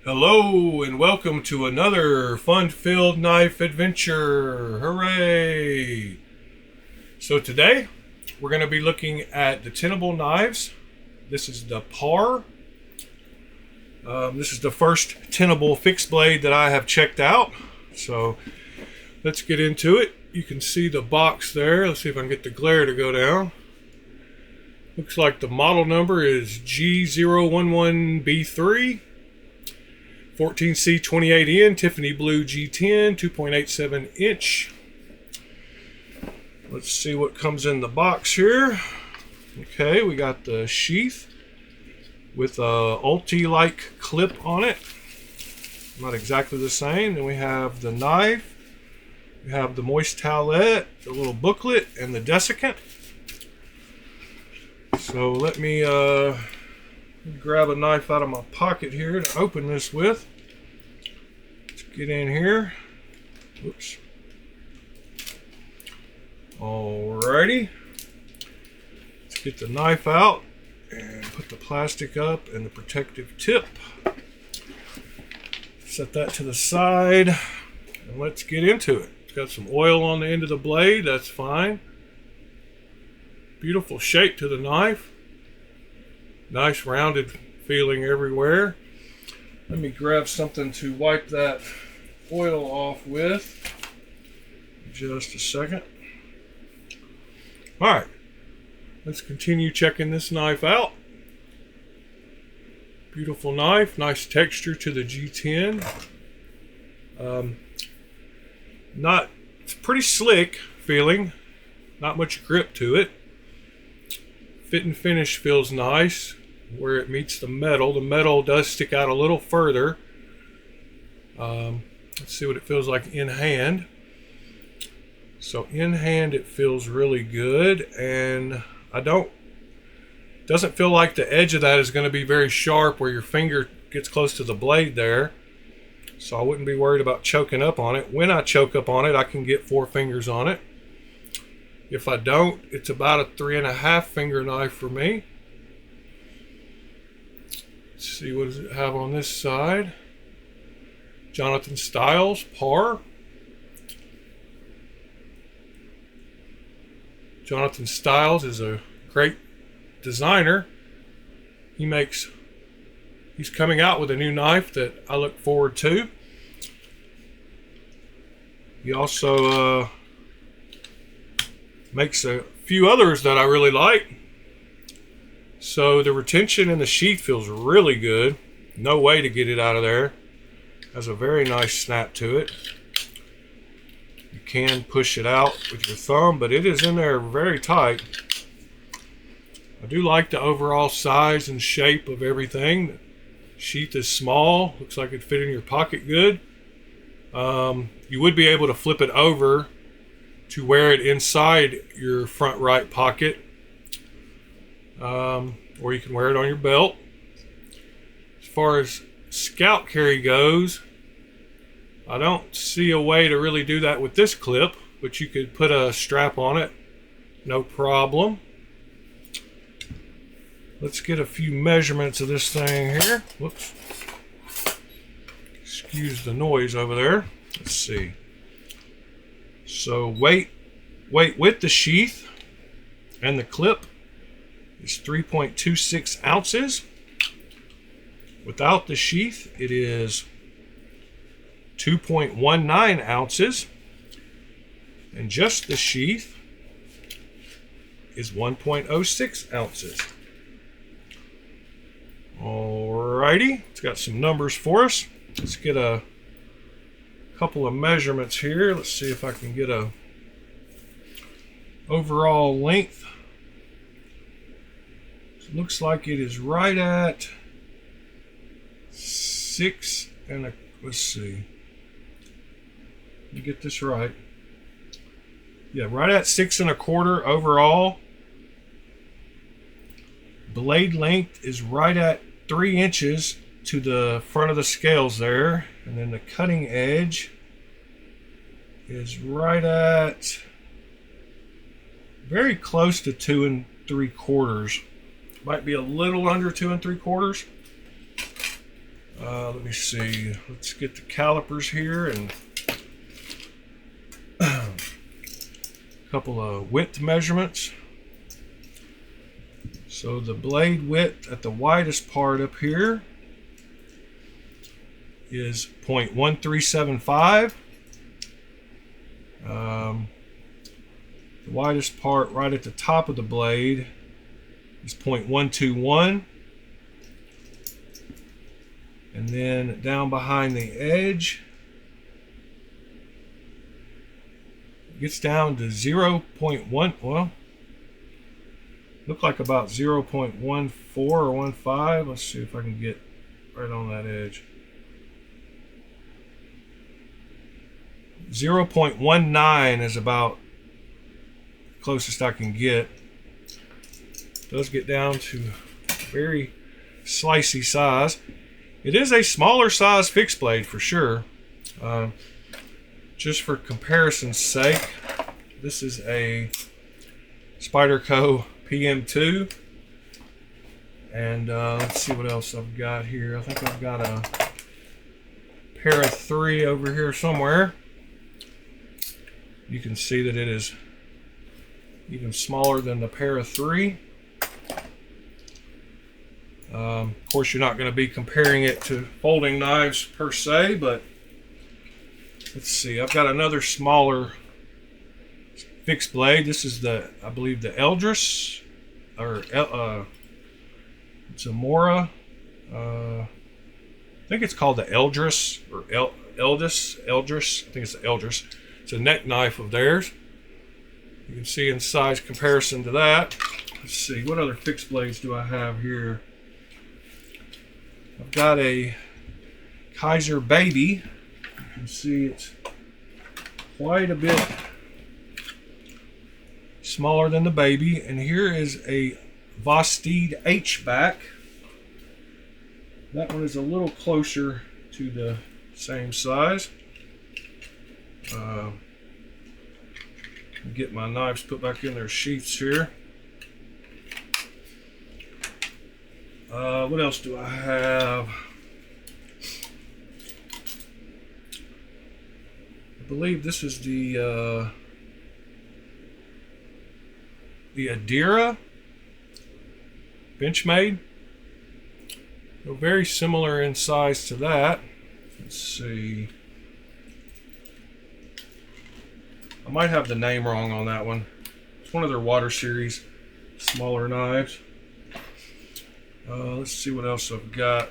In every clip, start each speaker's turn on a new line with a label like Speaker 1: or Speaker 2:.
Speaker 1: Hello and welcome to another fun-filled knife adventure. Hooray! So today we're going to be looking at the Tenable knives. This is the Parr. This is the first Tenable fixed blade that I have checked out. So let's get into it. You can see the box there. Let's see if I can get the glare to go down. Looks like the model number is G011B3. 14C28N Tiffany Blue G10 2.87 inch. Let's see what comes in the box here. Okay, we got the sheath with a ulti-like clip on it. Not exactly the same. Then we have the knife. We have the moist towelette, the little booklet, and the desiccant. So let me grab a knife out of my pocket here to open this with. Let's get in here. Oops. Alrighty. Let's get the knife out and put the plastic up and the protective tip. Set that to the side and let's get into it. It's got some oil on the end of the blade, that's fine. Beautiful shape to the knife. Nice rounded feeling everywhere. Let me grab something to wipe that oil off with. Just a second. Alright, let's continue checking this knife out. Beautiful knife, nice texture to the G10. It's pretty slick feeling, not much grip to it. Fit and finish feels nice where it meets the metal. The metal does stick out a little further. Let's see what it feels like in hand. So in hand it feels really good, and doesn't feel like the edge of that is going to be very sharp where your finger gets close to the blade there. So I wouldn't be worried about choking up on it. When I choke up on it, I can get 4 fingers on it. If I don't, it's about a 3.5 finger knife for me. Let's see, what does it have on this side? Jonathan Styles, Parr. Jonathan Styles is a great designer. He's coming out with a new knife that I look forward to. He also makes a few others that I really like. So the retention in the sheath feels really good. No way to get it out of there. Has a very nice snap to it. You can push it out with your thumb, but it is in there very tight. I do like the overall size and shape of everything. The sheath is small. Looks like it'd fit in your pocket good. You would be able to flip it over to wear it inside your front right pocket, or you can wear it on your belt. As far as scout carry goes, I don't see a way to really do that with this clip, but you could put a strap on it, no problem. Let's get a few measurements of this thing here. Whoops. Excuse the noise over there. Let's see. So weight with the sheath and the clip is 3.26 ounces. Without the sheath, it is 2.19 ounces. And just the sheath is 1.06 ounces. Alrighty, it's got some numbers for us. Let's get a couple of measurements here. Let's see if I can get a overall length. It looks like it is right at 6 and a, let's see. Let me get this right. Yeah, right at 6 1/4 overall. Blade length is right at 3 inches to the front of the scales there, and then the cutting edge is right at very close to 2 3/4. Might be a little under 2 3/4. Let me see. Let's get the calipers here and a couple of width measurements. So the blade width at the widest part up here is 0.1375. The widest part right at the top of the blade is 0.121. And then down behind the edge, it gets down to 0.1, well, look like about 0.14 or 15. Let's see if I can get right on that edge. 0.19 is about the closest I can get. It does get down to very slicey size. It is a smaller size fixed blade for sure. Just for comparison's sake, this is a Spyderco PM2. And let's see what else I've got here. I think I've got a pair of 3 over here somewhere. You can see that it is even smaller than the pair of 3. Of course, you're not going to be comparing it to folding knives per se, but let's see. I've got another smaller fixed blade. This is the, I believe, the Eldris, or it's a Mora. I think it's called the Eldris or Eldris. I think it's the Eldris. It's a neck knife of theirs. You can see in size comparison to that. Let's see, what other fixed blades do I have here? I've got a Kaiser Baby. You can see it's quite a bit smaller than the Baby. And here is a Vostede H-back. That one is a little closer to the same size. Get my knives put back in their sheaths here. What else do I have? I believe this is the Adira Benchmade. So very similar in size to that. Let's see. I might have the name wrong on that one. It's one of their Water Series smaller knives. Let's see what else I've got.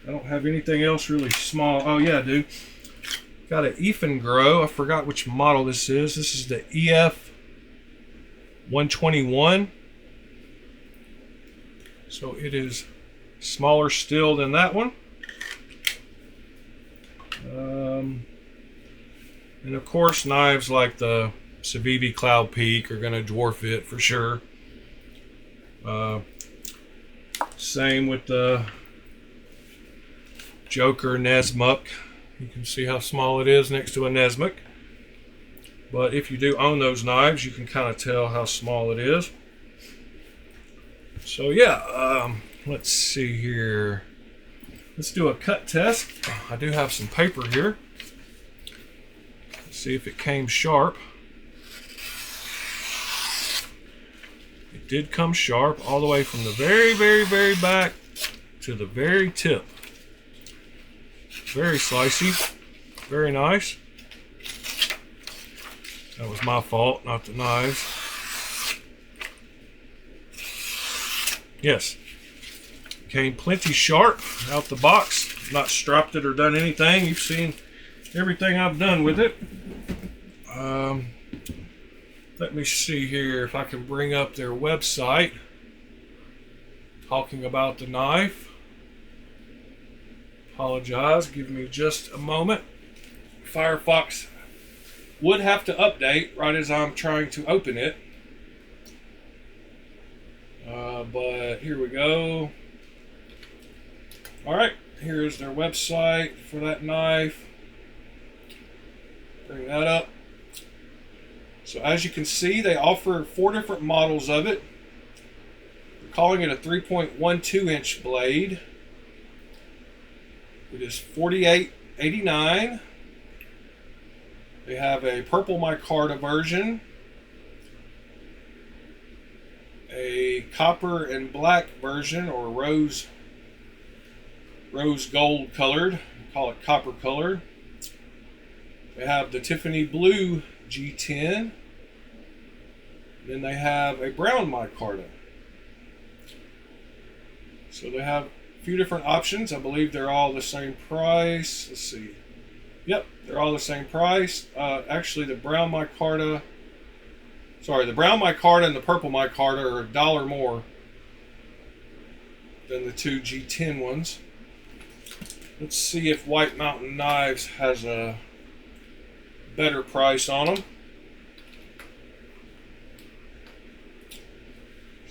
Speaker 1: I don't have anything else really small. Oh yeah, I do. Got an Ifengro. I forgot which model this is. This is the EF 121. So it is smaller still than that one. And of course, knives like the Civivi Cloud Peak are going to dwarf it for sure. Same with the Joker Nesmuk. You can see how small it is next to a Nesmuk. But if you do own those knives, you can kind of tell how small it is. So yeah, let's see here. Let's do a cut test. I do have some paper here. Let's see if it came sharp. It did come sharp all the way from the very, very, very back to the very tip. Very slicey. Very nice. That was my fault, not the knives. Yes. Came plenty sharp out the box. Not stropped it or done anything. You've seen everything I've done with it. Let me see here if I can bring up their website talking about the knife. Apologize, give me just a moment. Firefox would have to update right as I'm trying to open it. But here we go. Alright, here's their website for that knife. Bring that up. So as you can see, they offer 4 different models of it. The calling it a 3.12 inch blade. It is $48.89. They have a purple micarta version, a copper and black version, or rose gold colored, call it copper colored. They have the Tiffany blue G10. Then they have a brown micarta. So they have a few different options. I believe they're all the same price. Let's see. Yep, they're all the same price. Actually, the brown micarta and the purple micarta are $1 more than the two G10 ones. Let's see if White Mountain Knives has a better price on them.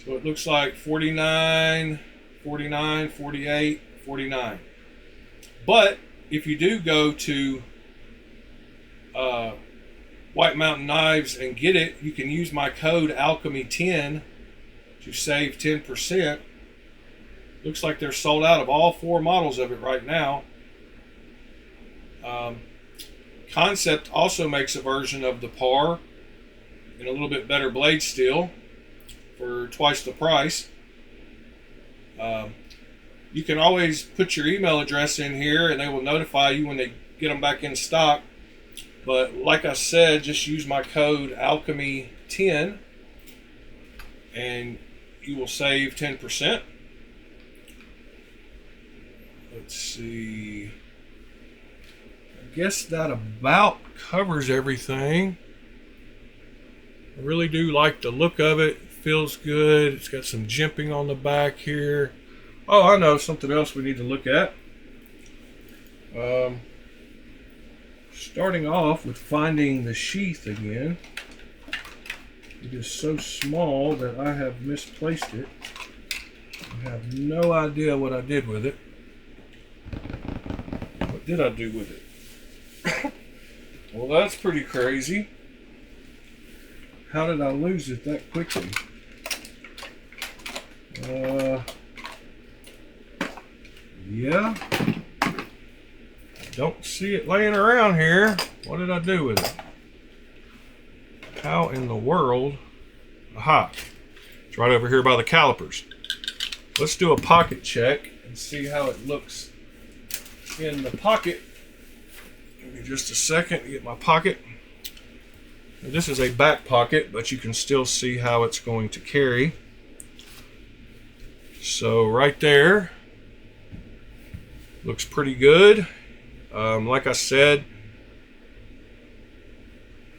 Speaker 1: So it looks like $49, $49, $48, $49. But if you do go to White Mountain Knives and get it, you can use my code Alchemy10 to save 10%. Looks like they're sold out of all 4 models of it right now. Concept also makes a version of the Parr in a little bit better blade steel for twice the price. You can always put your email address in here and they will notify you when they get them back in stock. But like I said, just use my code Alchemy10 and you will save 10%. Let's see. I guess that about covers everything. I really do like the look of it. It feels good. It's got some jimping on the back here. Oh, I know something else we need to look at. Starting off with finding the sheath again. It is so small that I have misplaced it. I have no idea what I did with it. What did I do with it? Well, that's pretty crazy. How did I lose it that quickly? Yeah. Don't see it laying around here. What did I do with it? How in the world? Aha. It's right over here by the calipers. Let's do a pocket check and see how it looks in the pocket. Give me just a second to get my pocket. Now, this is a back pocket, but you can still see how it's going to carry. So right there, looks pretty good. Like I said,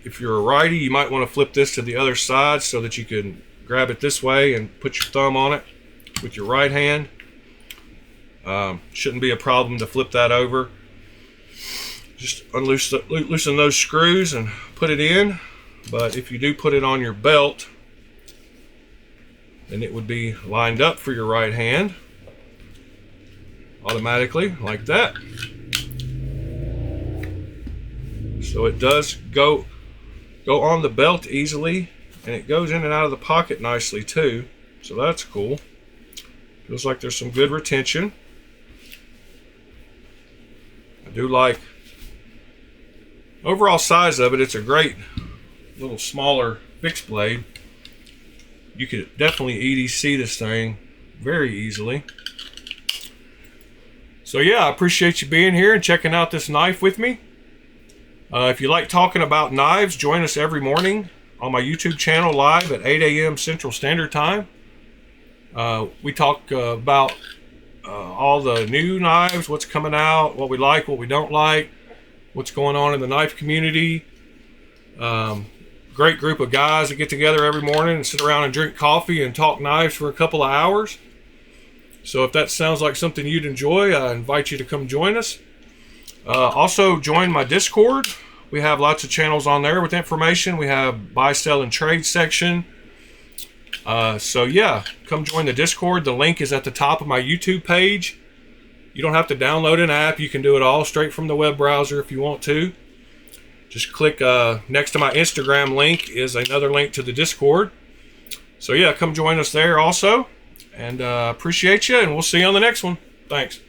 Speaker 1: if you're a righty, you might want to flip this to the other side so that you can grab it this way and put your thumb on it with your right hand. Shouldn't be a problem to flip that over. Just loosen those screws and put it in. But if you do put it on your belt, then it would be lined up for your right hand automatically like that. So it does go on the belt easily, and it goes in and out of the pocket nicely too. So that's cool. Feels like there's some good retention. I do like overall size of it. It's a great little smaller fixed blade. You could definitely EDC this thing very easily. So yeah, I appreciate you being here and checking out this knife with me. If you like talking about knives, join us every morning on my YouTube channel live at 8 a.m. Central Standard Time. We talk about all the new knives, what's coming out, what we like, what we don't like, what's going on in the knife community. Great group of guys that get together every morning and sit around and drink coffee and talk knives for a couple of hours. So if that sounds like something you'd enjoy, I invite you to come join us. Also join my Discord. We have lots of channels on there with information. We have buy, sell, and trade section. So yeah, come join the Discord. The link is at the top of my YouTube page. You don't have to download an app. You can do it all straight from the web browser if you want to. Just click next to my Instagram link is another link to the Discord. So yeah, come join us there also. And appreciate you, and we'll see you on the next one. Thanks.